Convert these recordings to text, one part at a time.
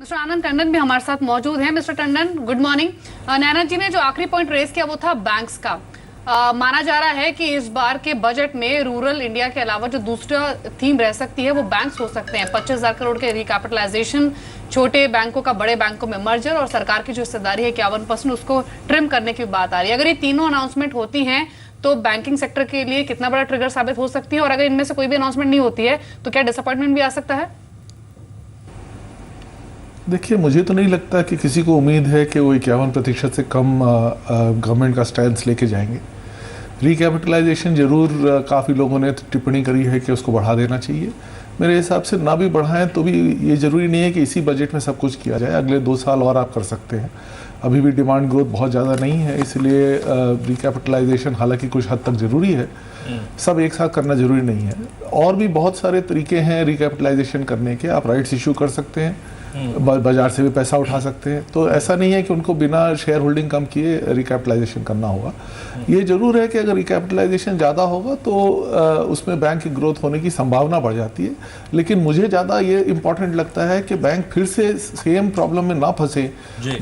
Mister आनंद टंडन भी हमारे साथ मौजूद हैं। Mister Tandon, good morning. Naina ji ने जो आखिरी पॉइंट रेज किया वो था बैंक्स का। माना जा रहा है कि इस बार के बजट में रूरल इंडिया के अलावा जो दूसरा थीम रह सकती है वो बैंक्स हो सकते हैं। 25,000 करोड़ के रिकैपिटलाइजेशन, छोटे बैंकों का बड़े बैंकों में मर्जर और सरकार की जो हिस्सेदारी है 51% उसको ट्रिम करने की बात आ रही है। अगर ये तीनों अनाउंसमेंट होती हैं तो बैंकिंग सेक्टर के लिए कितना बड़ा ट्रिगर साबित हो सकती है, और अगर इनमें से कोई भी अनाउंसमेंट नहीं होती है तो क्या डिसअपॉइंटमेंट भी आ सकता है? देखिए, मुझे तो नहीं लगता कि किसी को उम्मीद है कि वो 51% से कम गवर्नमेंट का स्टैंड लेके जाएंगे। रिकैपिटलाइजेशन जरूर काफ़ी लोगों ने टिप्पणी करी है कि उसको बढ़ा देना चाहिए। मेरे हिसाब से ना भी बढ़ाएं तो भी ये ज़रूरी नहीं है कि इसी बजट में सब कुछ किया जाए। अगले 2 साल और आप कर सकते हैं। अभी भी डिमांड ग्रोथ बहुत ज़्यादा नहीं है, इसलिए रिकैपिटलाइजेशन हालांकि कुछ हद तक ज़रूरी है, सब एक साथ करना ज़रूरी नहीं है। और भी बहुत सारे तरीके हैं रिकैपिटलाइजेशन करने के। आप राइट्स इशू कर सकते हैं, बाजार से भी पैसा उठा सकते हैं, तो ऐसा नहीं है कि उनको बिना शेयर होल्डिंग कम किए रिकैपिटलाइजेशन करना होगा। ये जरूर है कि अगर रिकैपिटलाइजेशन ज़्यादा होगा तो उसमें बैंक की ग्रोथ होने की संभावना बढ़ जाती है। लेकिन मुझे ज़्यादा ये इम्पॉर्टेंट लगता है कि बैंक फिर से सेम प्रॉब्लम में ना फंसे,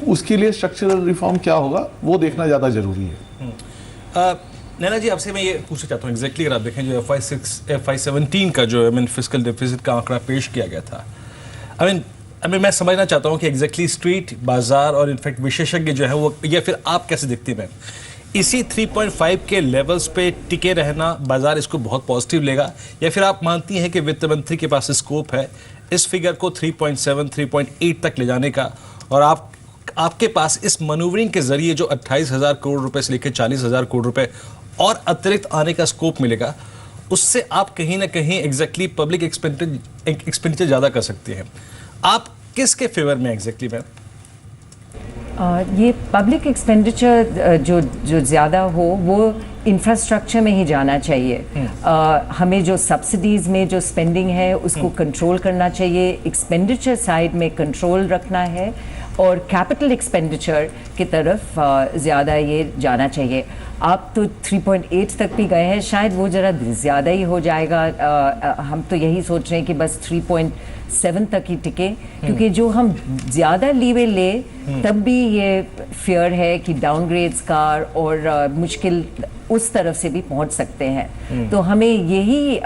उसके लिए स्ट्रक्चरल रिफॉर्म क्या होगा वो देखना ज़्यादा ज़रूरी है। नैना जी, आपसे मैं ये पूछना चाहता हूँ एग्जैक्टली अगर आप देखें जो FY17 का जो फिस्कल डेफिसिट का आंकड़ा पेश किया गया था, मैं समझना चाहता हूँ कि एग्जैक्टली स्ट्रीट, बाजार और इनफैक्ट विशेषज्ञ जो है वो, या फिर आप कैसे देखती हैं मैम, इसी 3.5 के लेवल्स पे टिके रहना, बाजार इसको बहुत पॉजिटिव लेगा, या फिर आप मानती हैं कि वित्त मंत्री के पास स्कोप है इस फिगर को 3.7, 3.8 तक ले जाने का, और आपके पास इस मनूवरिंग के जरिए जो 28,000 करोड़ रुपए से लेकर 40,000 करोड़ रुपए और अतिरिक्त आने का स्कोप मिलेगा, उससे आप कहीं ना कहीं एग्जैक्टली पब्लिक एक्सपेंडिचर ज़्यादा कर सकते हैं। आप किसके फेवर में एग्जैक्टली मैम? ये पब्लिक एक्सपेंडिचर जो ज़्यादा हो वो इंफ्रास्ट्रक्चर में ही जाना चाहिए। हमें जो सब्सिडीज़ में जो स्पेंडिंग है उसको कंट्रोल करना चाहिए, एक्सपेंडिचर साइड में कंट्रोल रखना है, और कैपिटल एक्सपेंडिचर की तरफ ज़्यादा ये जाना चाहिए। आप तो 3.8 तक भी गए हैं, शायद वो ज़रा ज़्यादा ही हो जाएगा। हम तो यही सोच रहे हैं कि बस 3.7 तक ही टिके, क्योंकि जो हम ज़्यादा लीवे ले तब भी ये फियर है कि डाउनग्रेड्स का और मुश्किल उस तरफ से भी पहुंच सकते हैं। तो हमें यही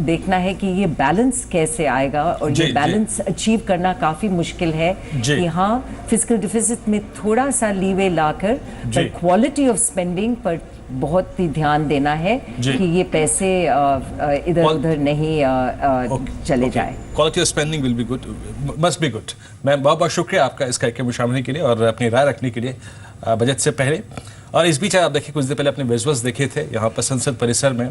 देखना है कि ये बैलेंस कैसे आएगा, और ये बैलेंस अचीव करना काफ़ी मुश्किल है कि हाँ, फिस्कल डिफिसिट में थोड़ा सा लीवे लाकर पर क्वालिटी ऑफ स्पेंडिंग पर बहुत ही ध्यान देना है कि ये पैसे इधर उधर नहीं चले जाए। Quality of spending will be good, must be good. मैं बहुत बहुत शुक्रिया आपका इस कार्यक्रम में शामिल होने के लिए और अपनी राय रखने के लिए बजट से पहले। और इस बीच आप देखिए, कुछ देर पहले अपने विजुअल्स देखे थे, यहाँ पर संसद परिसर में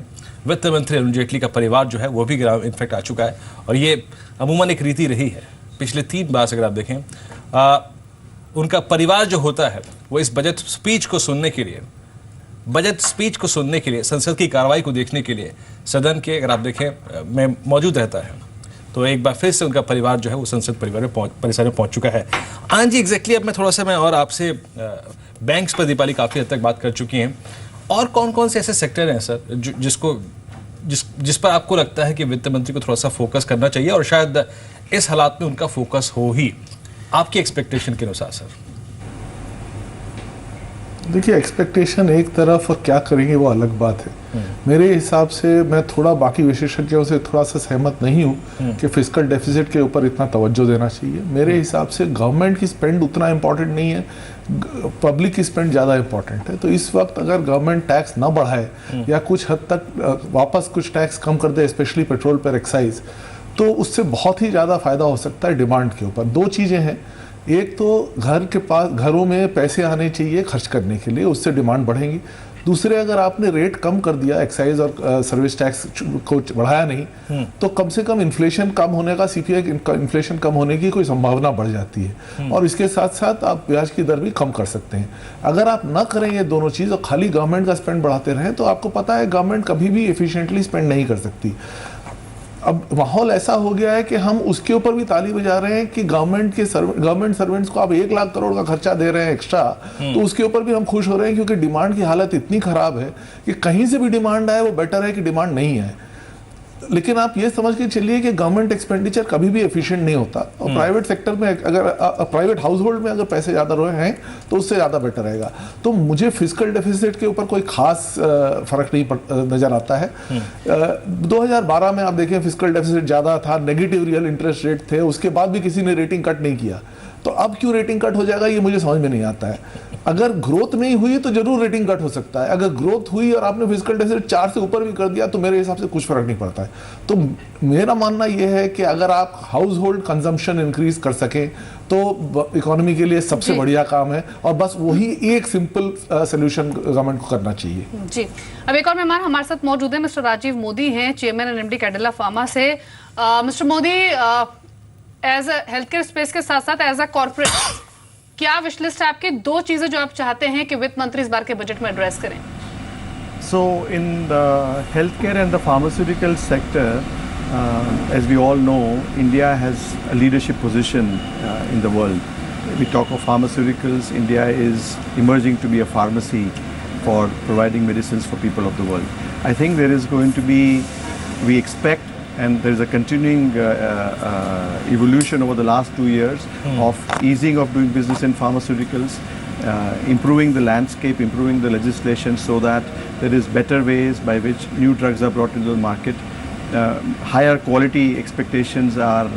वित्त मंत्री अरुण जेटली का परिवार जो है वो भी इनफैक्ट आ चुका है, और ये अमूमन एक रीति रही है पिछले 3 बार से। अगर आप देखें उनका परिवार जो होता है वो इस बजट स्पीच को सुनने के लिए, संसद की कार्रवाई को देखने के लिए सदन के, अगर आप देखें, में मौजूद रहता है। तो एक बार फिर से उनका परिवार जो है वो संसद परिसर में पहुंच चुका है। हाँ जी, एग्जैक्टली। अब मैं थोड़ा सा और आपसे बैंक्स पर दीपाली काफ़ी हद तक बात कर चुकी हैं, और कौन कौन से ऐसे सेक्टर हैं सर जिस पर आपको लगता है कि वित्त मंत्री को थोड़ा सा फोकस करना चाहिए, और शायद इस हालात में उनका फोकस हो ही, आपकी एक्सपेक्टेशन के अनुसार सर? देखिए, एक्सपेक्टेशन एक तरफ और क्या करेंगे वो अलग बात है। मेरे हिसाब से मैं थोड़ा बाकी विशेषज्ञों से थोड़ा सा सहमत नहीं हूँ कि फिस्कल डेफिसिट के ऊपर इतना तवज्जो देना चाहिए। मेरे हिसाब से गवर्नमेंट की स्पेंड उतना इम्पोर्टेंट नहीं है, पब्लिक की स्पेंड ज़्यादा इम्पोर्टेंट है। तो इस वक्त अगर गवर्नमेंट टैक्स ना बढ़ाए या कुछ हद तक वापस कुछ टैक्स कम कर दे, स्पेशली पेट्रोल पर एक्साइज, तो उससे बहुत ही ज़्यादा फायदा हो सकता है डिमांड के ऊपर। 2 चीज़ें हैं, एक तो घरों में पैसे आने चाहिए खर्च करने के लिए, उससे डिमांड बढ़ेगी। दूसरे, अगर आपने रेट कम कर दिया, एक्साइज और सर्विस टैक्स को बढ़ाया नहीं, तो कम से कम इन्फ्लेशन कम होने का, CPI इन्फ्लेशन कम होने की कोई संभावना बढ़ जाती है, और इसके साथ साथ आप ब्याज की दर भी कम कर सकते हैं। अगर आप ना करें ये दोनों चीज़ और खाली गवर्नमेंट का स्पेंड बढ़ाते रहें, तो आपको पता है गवर्नमेंट कभी भी एफिशिएंटली स्पेंड नहीं कर सकती। अब माहौल ऐसा हो गया है कि हम उसके ऊपर भी ताली बजा रहे हैं कि गवर्नमेंट सर्वेंट्स को आप 1 लाख करोड़ का खर्चा दे रहे हैं एक्स्ट्रा, तो उसके ऊपर भी हम खुश हो रहे हैं, क्योंकि डिमांड की हालत इतनी खराब है कि कहीं से भी डिमांड आए वो बेटर है कि डिमांड नहीं है। लेकिन आप ये समझ के चलिए कि गवर्नमेंट एक्सपेंडिचर कभी भी एफिशिएंट नहीं होता, और प्राइवेट सेक्टर में अगर प्राइवेट हाउस होल्ड में अगर पैसे ज़्यादा रहे हैं तो उससे ज़्यादा बेटर रहेगा। तो मुझे फिस्कल डेफिसिट के ऊपर कोई खास फर्क नहीं नज़र आता है। 2012 में आप देखें फिस्कल डेफिसिट ज़्यादा था, नेगेटिव रियल इंटरेस्ट रेट थे, उसके बाद भी किसी ने रेटिंग कट नहीं किया। तो अब क्यों रेटिंग कट हो जाएगा ये मुझे समझ में नहीं आता है। अगर ग्रोथ नहीं हुई तो जरूर रेटिंग कट हो सकता है, अगर ग्रोथ हुई और आपने फिस्कल डेफिसिट 4 से ऊपर भी कर दिया तो मेरे हिसाब से कुछ फर्क नहीं पड़ता है। तो मेरा मानना यह है कि अगर आप हाउस होल्ड कंजम्पशन इंक्रीज कर सकें तो इकोनॉमी के लिए सबसे बढ़िया काम है, और बस वही एक सिंपल सोल्यूशन गवर्नमेंट को करना चाहिए। जी, अब एक और मेहमान हमारे साथ मौजूद है, मिस्टर राजीव मोदी हैं, chairman and MD Cadila pharma से। Mister Modi, as a health care space के साथ साथ एज अ कॉर्पोरेट, क्या विश लिस्ट है आपकी, 2 चीजें जो आप चाहते हैं कि वित्त मंत्री इस बार के बजट में एड्रेस करें? So in the healthcare and the pharmaceutical sector, as we all know, India has a leadership position in the world. We talk of pharmaceuticals, India is emerging to be a pharmacy for providing medicines for people of the world. I think there is going to be, we expect, and there is a continuing evolution over the last 2 years of easing of doing business in pharmaceuticals, improving the landscape, improving the legislation so that there is better ways by which new drugs are brought into the market. Higher quality expectations are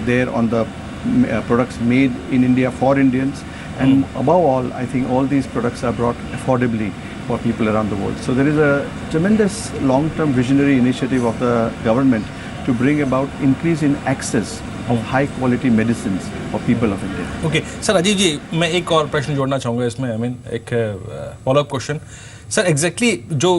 there on the products made in India for Indians, and above all, I think all these products are brought affordably for people around the world. So there is a tremendous long-term visionary initiative of the government to bring about increase in access of high-quality medicines for people of India. Okay sir, Rajiv ji, मैं एक और प्रश्न जोड़ना चाहूँगा इसमें, एक follow up question. Sir, exactly जो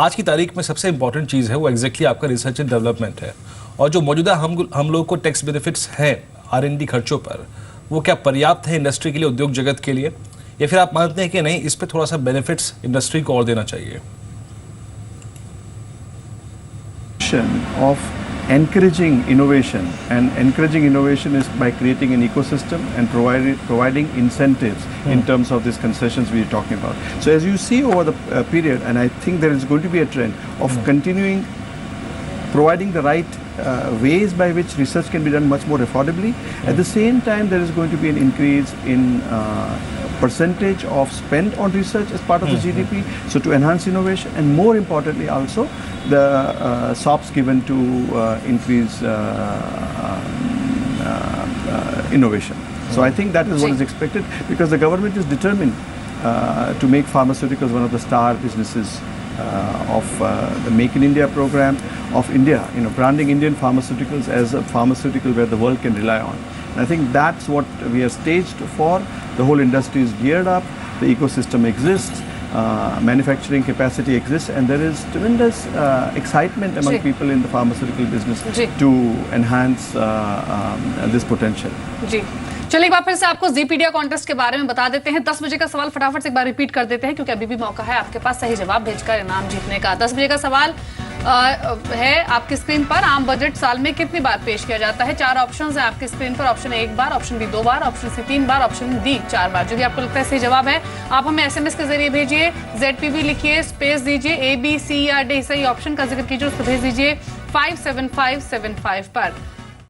आज की तारीख में सबसे इंपॉर्टेंट चीज़ है वो एग्जैक्टली आपका रिसर्च एंड डेवलपमेंट है, और जो मौजूदा हम लोग को टैक्स बेनिफिट्स हैं R&D खर्चों पर, वो क्या पर्याप्त है इंडस्ट्री के लिए, उद्योग जगत के लिए, या फिर आप मानते हैं कि नहीं, इस पे थोड़ा सा बेनिफिट्स इंडस्ट्री को और देना चाहिए? Of encouraging innovation, and encouraging innovation is by creating an ecosystem and providing incentives in terms of these concessions we are talking about. So as you see over the period, and I think there is going to be a trend of continuing providing the right ways by which research can be done much more affordably. At the same time, there is going to be an increase in percentage of spend on research as part of the GDP, so to enhance innovation, and more importantly also the SOPs given to increase innovation. So I think that is what is expected, because the government is determined to make pharmaceuticals one of the star businesses of the Make in India program of India, branding Indian pharmaceuticals as a pharmaceutical where the world can rely on. And I think that's what we are staged for. The whole industry is geared up, the ecosystem exists, manufacturing capacity exists, and there is tremendous excitement among people in the pharmaceutical business to enhance this potential. जी, चलिए एक बार फिर से आपको ज़ीपीडिया contest के बारे में बता देते हैं। 10 बजे का सवाल फटाफट से एक बार रिपीट कर देते हैं, क्योंकि अभी भी मौका है आपके पास सही जवाब भेजकर इनाम जीतने का। 10 बजे का सवाल है आपकी स्क्रीन पर, आम बजट साल में कितनी बार पेश किया जाता है? 4 ऑप्शंस हैं आपकी स्क्रीन पर। ऑप्शन ए 1 बार, ऑप्शन बी 2 बार, ऑप्शन सी 3 बार, ऑप्शन डी 4 बार। यदि आपको लगता है सही जवाब है, आप हमें SMS के जरिए भेजिए, ZPB लिखिए, स्पेस दीजिए, A B C या D सही ऑप्शन का जिक्र कीजिए, उसको भेज दीजिए 57575 पर।